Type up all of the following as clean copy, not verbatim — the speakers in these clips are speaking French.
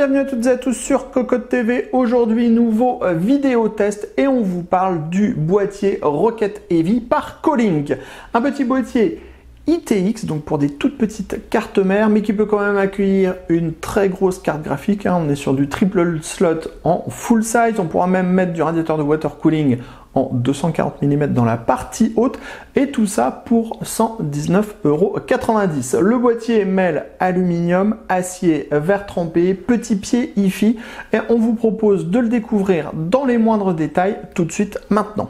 bienvenue à toutes et à tous sur Cocotte TV. Aujourd'hui, nouveau vidéo test et on vous parle du boîtier Rocket Heavy par Colink. Un petit boîtier ITX, donc pour des toutes petites cartes mères, mais qui peut quand même accueillir une très grosse carte graphique. On est sur du triple slot en full size. On pourra même mettre du radiateur de water cooling en 240 mm dans la partie haute, et tout ça pour 119,90 €. Le boîtier mêle aluminium, acier, verre trempé, petit pied IFI, et on vous propose de le découvrir dans les moindres détails tout de suite maintenant.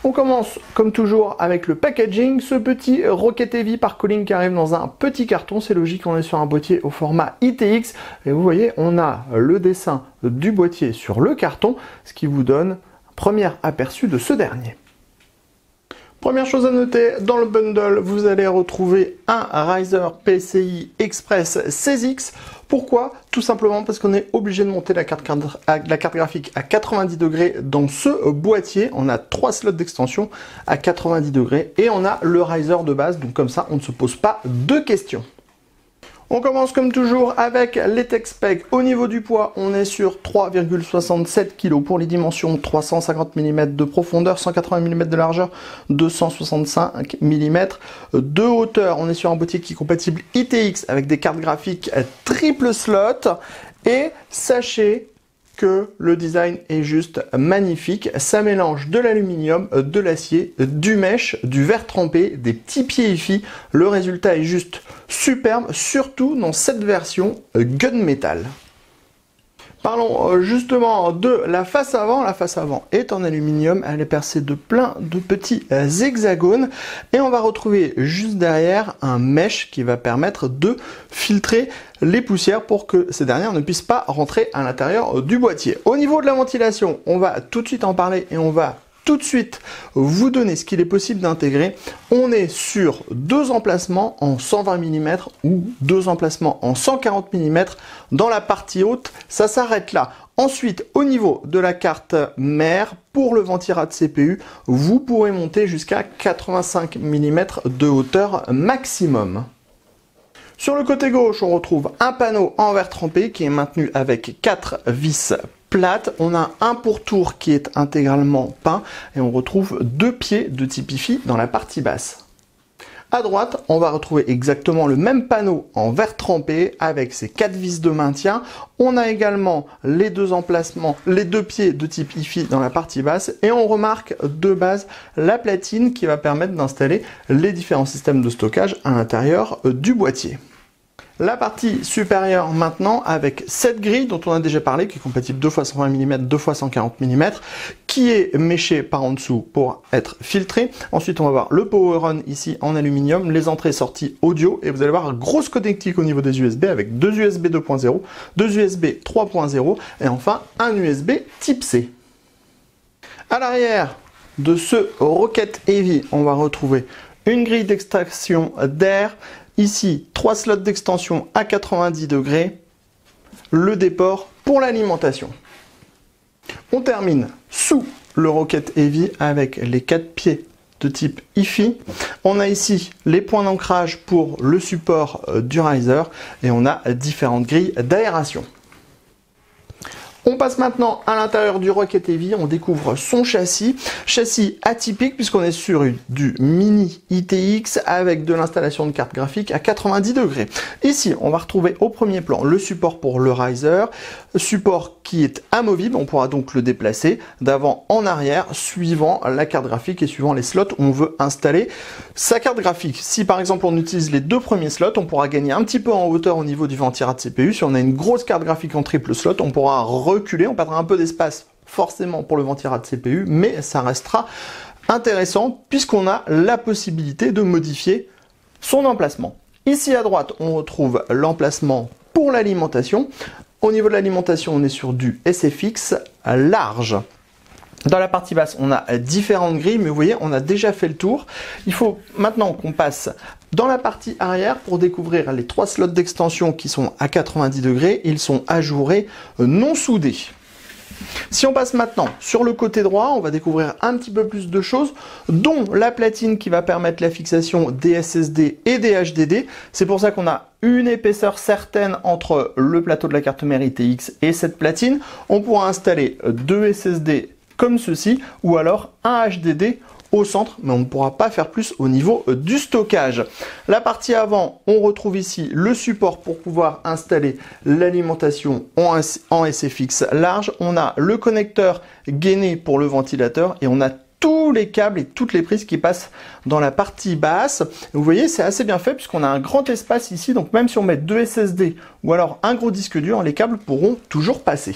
On commence comme toujours avec le packaging, ce petit Rocket Heavy par Colink qui arrive dans un petit carton, c'est logique, on est sur un boîtier au format ITX, et vous voyez on a le dessin du boîtier sur le carton, ce qui vous donne premier aperçu de ce dernier. Première chose à noter, dans le bundle, vous allez retrouver un Riser PCI Express 16X. Pourquoi? Tout simplement parce qu'on est obligé de monter la carte graphique à 90 degrés dans ce boîtier. On a 3 slots d'extension à 90 degrés et on a le Riser de base, donc comme ça on ne se pose pas de questions. On commence comme toujours avec les tech specs. Au niveau du poids, on est sur 3,67 kg pour les dimensions, 350 mm de profondeur, 180 mm de largeur, 265 mm de hauteur. On est sur un boîtier qui est compatible ITX avec des cartes graphiques triple slot. Et sachez que le design est juste magnifique. Ça mélange de l'aluminium, de l'acier, du mesh, du verre trempé, des petits pieds IFI. Le résultat est juste superbe, surtout dans cette version gunmetal. Parlons justement de la face avant. La face avant est en aluminium, elle est percée de plein de petits hexagones et on va retrouver juste derrière un mesh qui va permettre de filtrer les poussières pour que ces dernières ne puissent pas rentrer à l'intérieur du boîtier. Au niveau de la ventilation, on va tout de suite en parler et on va tout de suite vous donner ce qu'il est possible d'intégrer. On est sur 2 emplacements en 120 mm ou 2 emplacements en 140 mm dans la partie haute, ça s'arrête là. Ensuite, au niveau de la carte mère, pour le ventirad CPU, vous pourrez monter jusqu'à 85 mm de hauteur maximum. Sur le côté gauche, on retrouve un panneau en verre trempé qui est maintenu avec 4 vis plates. On a un pourtour qui est intégralement peint et on retrouve 2 pieds de type IFI dans la partie basse. À droite, on va retrouver exactement le même panneau en verre trempé avec ses 4 vis de maintien. On a également les 2 emplacements, les 2 pieds de type IFI dans la partie basse et on remarque de base la platine qui va permettre d'installer les différents systèmes de stockage à l'intérieur du boîtier. La partie supérieure maintenant avec cette grille dont on a déjà parlé, qui est compatible 2 x 120 mm, 2 x 140 mm, qui est méchée par en dessous pour être filtré. Ensuite on va voir le power on ici en aluminium, les entrées sorties audio et vous allez voir grosse connectique au niveau des USB avec 2 USB 2.0, 2 USB 3.0 et enfin un USB type C. À l'arrière de ce Rocket Heavy, on va retrouver une grille d'extraction d'air. Ici, 3 slots d'extension à 90 degrés, le déport pour l'alimentation. On termine sous le Rocket Heavy avec les 4 pieds de type IFI. On a ici les points d'ancrage pour le support du riser et on a différentes grilles d'aération. On passe maintenant à l'intérieur du Rocket Heavy, on découvre son châssis. Châssis atypique puisqu'on est sur du mini ITX avec de l'installation de carte graphique à 90 degrés. Ici, on va retrouver au premier plan le support pour le riser, support qui est amovible, on pourra donc le déplacer d'avant en arrière suivant la carte graphique et suivant les slots où on veut installer sa carte graphique. Si par exemple on utilise les 2 premiers slots, on pourra gagner un petit peu en hauteur au niveau du ventirad CPU. Si on a une grosse carte graphique en triple slot, on pourra reculer, on perdra un peu d'espace forcément pour le ventirad CPU, mais ça restera intéressant puisqu'on a la possibilité de modifier son emplacement. Ici à droite, on retrouve l'emplacement pour l'alimentation. Au niveau de l'alimentation, on est sur du SFX large. Dans la partie basse, on a différentes grilles, mais vous voyez, on a déjà fait le tour. Il faut maintenant qu'on passe dans la partie arrière pour découvrir les 3 slots d'extension qui sont à 90 degrés. Ils sont ajourés, non soudés. Si on passe maintenant sur le côté droit, on va découvrir un petit peu plus de choses, dont la platine qui va permettre la fixation des SSD et des HDD. C'est pour ça qu'on a une épaisseur certaine entre le plateau de la carte mère ITX et cette platine. On pourra installer 2 SSD comme ceci, ou alors un HDD au centre, mais on ne pourra pas faire plus au niveau du stockage. La partie avant, on retrouve ici le support pour pouvoir installer l'alimentation en SFX large. On a le connecteur gainé pour le ventilateur et on a tous les câbles et toutes les prises qui passent dans la partie basse. Vous voyez, c'est assez bien fait puisqu'on a un grand espace ici, donc même si on met 2 SSD ou alors un gros disque dur, les câbles pourront toujours passer.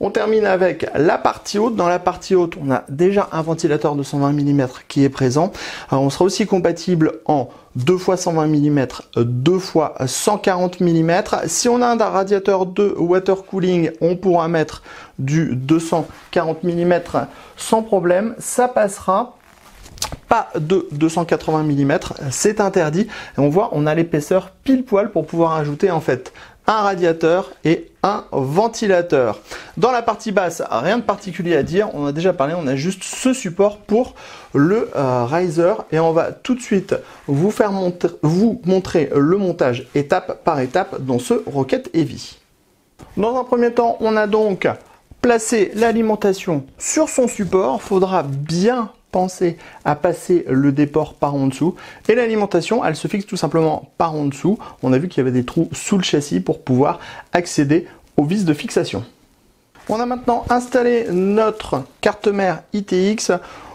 On termine avec la partie haute. Dans la partie haute, on a déjà un ventilateur de 120 mm qui est présent. Alors, on sera aussi compatible en 2 x 120 mm, 2 x 140 mm. Si on a un radiateur de water cooling, on pourra mettre du 240 mm sans problème. Ça passera. Pas de 280 mm, c'est interdit. Et on voit, on a l'épaisseur pile poil pour pouvoir ajouter en fait un radiateur et un ventilateur. Dans la partie basse, rien de particulier à dire, on a déjà parlé, on a juste ce support pour le riser et on va tout de suite vous montrer le montage étape par étape dans ce Rocket Heavy. Dans un premier temps, on a donc placé l'alimentation sur son support. Il faudra bien penser à passer le déport par en dessous et l'alimentation elle se fixe tout simplement par en dessous. On a vu qu'il y avait des trous sous le châssis pour pouvoir accéder aux vis de fixation. On a maintenant installé notre carte mère ITX.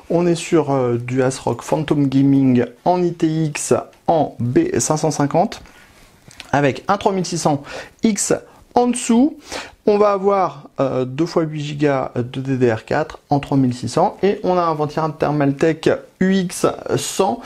On est sur du ASRock Phantom Gaming en ITX en B550 avec un 3600X en dessous. On va avoir 2 x 8 Go de DDR4 en 3600 et on a un ventilateur Thermaltake UX100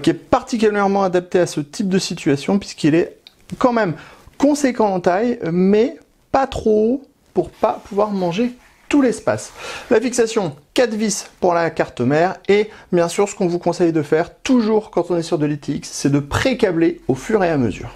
qui est particulièrement adapté à ce type de situation puisqu'il est quand même conséquent en taille mais pas trop haut pour pas pouvoir manger tout l'espace. La fixation 4 vis pour la carte mère et bien sûr ce qu'on vous conseille de faire toujours quand on est sur de l'ITX, c'est de pré-câbler au fur et à mesure.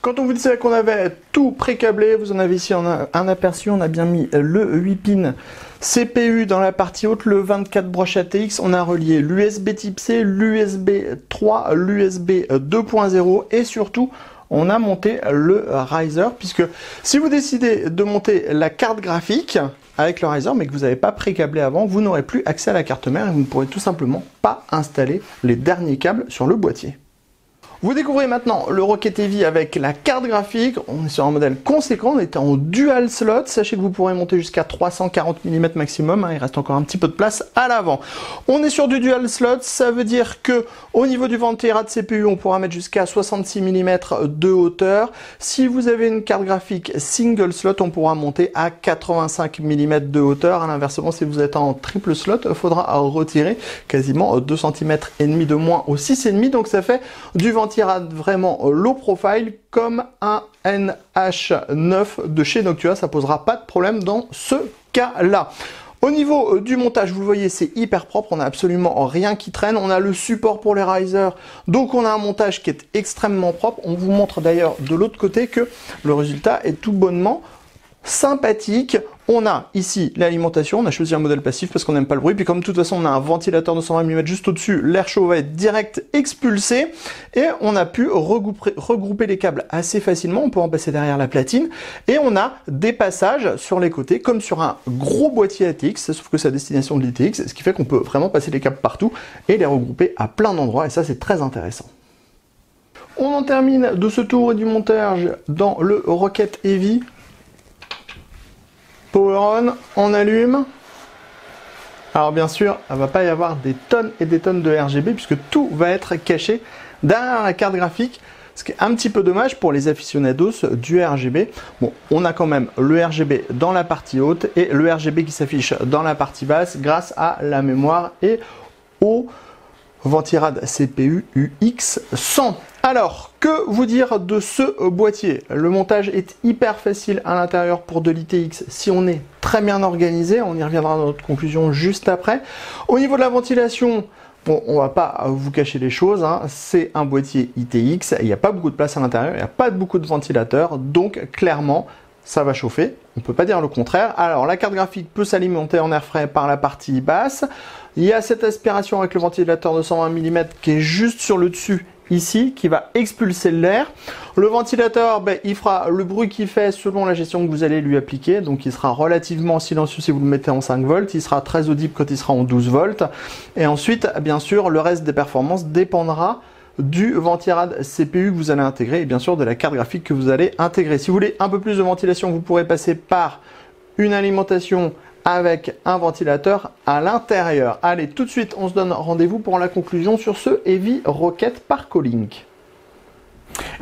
Quand on vous disait qu'on avait tout pré-câblé, vous en avez ici un aperçu, on a bien mis le 8 pins CPU dans la partie haute, le 24 broche ATX, on a relié l'USB type C, l'USB 3, l'USB 2.0 et surtout on a monté le riser puisque si vous décidez de monter la carte graphique avec le riser mais que vous n'avez pas pré-câblé avant, vous n'aurez plus accès à la carte mère et vous ne pourrez tout simplement pas installer les derniers câbles sur le boîtier. Vous découvrez maintenant le Rocket Heavy avec la carte graphique. On est sur un modèle conséquent, on était en dual slot. Sachez que vous pourrez monter jusqu'à 340 mm maximum. Il reste encore un petit peu de place à l'avant. On est sur du dual slot, ça veut dire que au niveau du ventilateur de CPU, on pourra mettre jusqu'à 66 mm de hauteur. Si vous avez une carte graphique single slot, on pourra monter à 85 mm de hauteur. À l'inversement, si vous êtes en triple slot, il faudra retirer quasiment 2 cm et demi de moins au 6,5. Donc ça fait du ventilateur vraiment low profile comme un NH9 de chez Noctua, ça posera pas de problème dans ce cas-là. Au niveau du montage, vous le voyez, c'est hyper propre, on n'a absolument rien qui traîne, on a le support pour les risers, donc on a un montage qui est extrêmement propre. On vous montre d'ailleurs de l'autre côté que le résultat est tout bonnement sympathique. On a ici l'alimentation, on a choisi un modèle passif parce qu'on n'aime pas le bruit, puis comme de toute façon on a un ventilateur de 120 mm juste au-dessus, l'air chaud va être direct expulsé, et on a pu regrouper les câbles assez facilement, on peut en passer derrière la platine, et on a des passages sur les côtés, comme sur un gros boîtier ATX, sauf que c'est à destination de l'ITX, ce qui fait qu'on peut vraiment passer les câbles partout, et les regrouper à plein d'endroits, et ça c'est très intéressant. On en termine de ce tour du montage dans le Rocket Heavy. Power on, on allume. Alors bien sûr, il ne va pas y avoir des tonnes et des tonnes de RGB puisque tout va être caché derrière la carte graphique, ce qui est un petit peu dommage pour les aficionados du RGB. Bon, on a quand même le RGB dans la partie haute et le RGB qui s'affiche dans la partie basse grâce à la mémoire et au Ventirad CPU UX100. Alors, que vous dire de ce boîtier? Le montage est hyper facile à l'intérieur pour de l'ITX si on est très bien organisé. On y reviendra dans notre conclusion juste après. Au niveau de la ventilation, bon, on va pas vous cacher les choses, hein. C'est un boîtier ITX, il n'y a pas beaucoup de place à l'intérieur, il n'y a pas beaucoup de ventilateurs, donc clairement, ça va chauffer, on ne peut pas dire le contraire. Alors la carte graphique peut s'alimenter en air frais par la partie basse. Il y a cette aspiration avec le ventilateur de 120 mm qui est juste sur le dessus ici, qui va expulser l'air. Le ventilateur, il fera le bruit qu'il fait selon la gestion que vous allez lui appliquer. Donc il sera relativement silencieux si vous le mettez en 5 volts. Il sera très audible quand il sera en 12 volts. Et ensuite, bien sûr, le reste des performances dépendra du ventirad CPU que vous allez intégrer et bien sûr de la carte graphique que vous allez intégrer. Si vous voulez un peu plus de ventilation, vous pourrez passer par une alimentation avec un ventilateur à l'intérieur. Allez, tout de suite, on se donne rendez-vous pour la conclusion sur ce Heavy Rocket par Colink.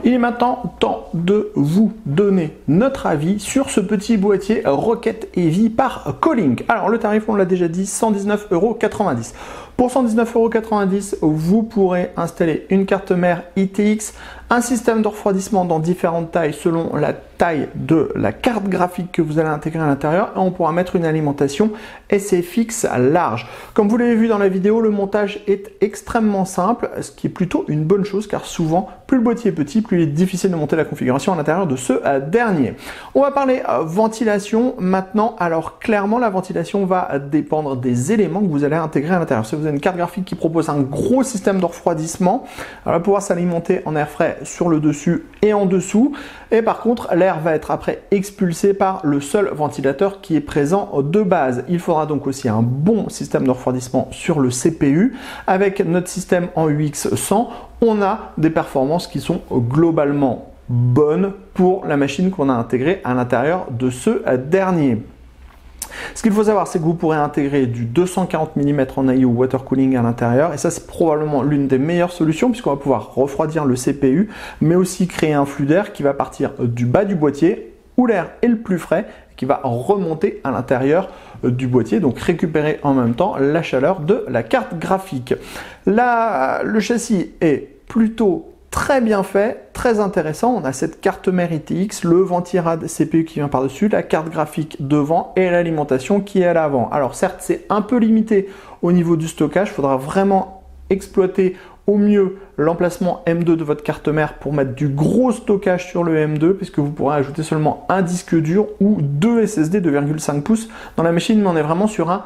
Il est maintenant temps de vous donner notre avis sur ce petit boîtier Rocket Heavy par Colink. Alors le tarif, on l'a déjà dit, 119,90 €. Pour 119,90 €, vous pourrez installer une carte mère ITX, un système de refroidissement dans différentes tailles selon la taille de la carte graphique que vous allez intégrer à l'intérieur, et on pourra mettre une alimentation SFX large. Comme vous l'avez vu dans la vidéo, le montage est extrêmement simple, ce qui est plutôt une bonne chose car souvent, plus le boîtier est petit, plus il est difficile de monter la configuration à l'intérieur de ce dernier. On va parler ventilation maintenant. Alors clairement, la ventilation va dépendre des éléments que vous allez intégrer à l'intérieur. Si vous avez une carte graphique qui propose un gros système de refroidissement, elle va pouvoir s'alimenter en air frais sur le dessus et en dessous. Et par contre, l'air va être après expulsé par le seul ventilateur qui est présent de base. Il faudra donc aussi un bon système de refroidissement sur le CPU. Avec notre système en UX 100, on a des performances qui sont globalement bonnes pour la machine qu'on a intégrée à l'intérieur de ce dernier. Ce qu'il faut savoir, c'est que vous pourrez intégrer du 240 mm en IO water cooling à l'intérieur, et ça c'est probablement l'une des meilleures solutions puisqu'on va pouvoir refroidir le CPU, mais aussi créer un flux d'air qui va partir du bas du boîtier où l'air est le plus frais, qui va remonter à l'intérieur du boîtier, donc récupérer en même temps la chaleur de la carte graphique. Là, le châssis est plutôt très bien fait, très intéressant. On a cette carte mère ITX, le ventirad CPU qui vient par-dessus, la carte graphique devant et l'alimentation qui est à l'avant. Alors certes, c'est un peu limité au niveau du stockage. Il faudra vraiment exploiter au mieux l'emplacement M2 de votre carte mère pour mettre du gros stockage sur le M2, puisque vous pourrez ajouter seulement un disque dur ou deux SSD 2,5 pouces dans la machine, mais on est vraiment sur un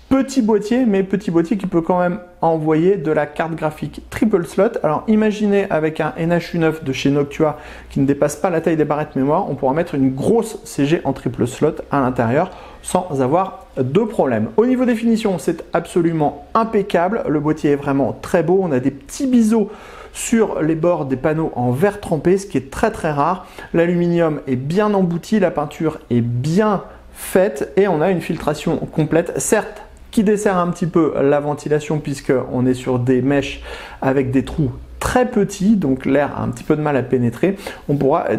petit boîtier, mais petit boîtier qui peut quand même envoyer de la carte graphique triple slot. Alors imaginez avec un NHU9 de chez Noctua qui ne dépasse pas la taille des barrettes mémoire, on pourra mettre une grosse CG en triple slot à l'intérieur sans avoir de problème. Au niveau définition, c'est absolument impeccable. Le boîtier est vraiment très beau. On a des petits biseaux sur les bords des panneaux en verre trempé, ce qui est très très rare. L'aluminium est bien embouti, la peinture est bien faite et on a une filtration complète. Certes, qui dessert un petit peu la ventilation puisqu'on est sur des mèches avec des trous très petits, donc l'air a un petit peu de mal à pénétrer. On pourrait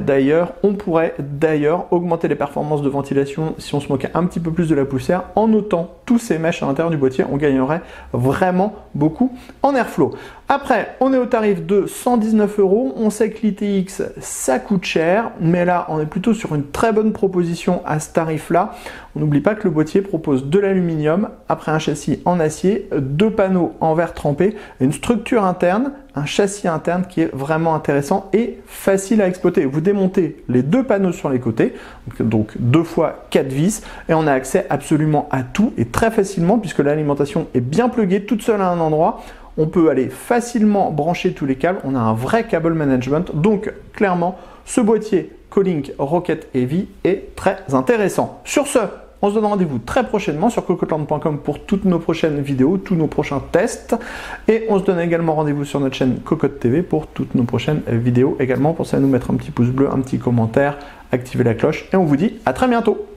d'ailleurs augmenter les performances de ventilation si on se moquait un petit peu plus de la poussière en ôtant tous ces mèches à l'intérieur du boîtier. On gagnerait vraiment beaucoup en airflow. Après, on est au tarif de 119 €. On sait que l'ITX, ça coûte cher, mais là, on est plutôt sur une très bonne proposition à ce tarif-là. On n'oublie pas que le boîtier propose de l'aluminium, après un châssis en acier, deux panneaux en verre trempé, une structure interne, un châssis interne qui est vraiment intéressant et facile à exploiter. Vous démontez les deux panneaux sur les côtés, donc 2 fois 4 vis, et on a accès absolument à tout et très facilement puisque l'alimentation est bien pluguée toute seule à un endroit. On peut aller facilement brancher tous les câbles. On a un vrai cable management. Donc, clairement, ce boîtier Colink Rocket Heavy est très intéressant. Sur ce, on se donne rendez-vous très prochainement sur cocottland.com pour toutes nos prochaines vidéos, tous nos prochains tests. Et on se donne également rendez-vous sur notre chaîne Cocotte TV pour toutes nos prochaines vidéos également. Pensez à nous mettre un petit pouce bleu, un petit commentaire, activer la cloche. Et on vous dit à très bientôt.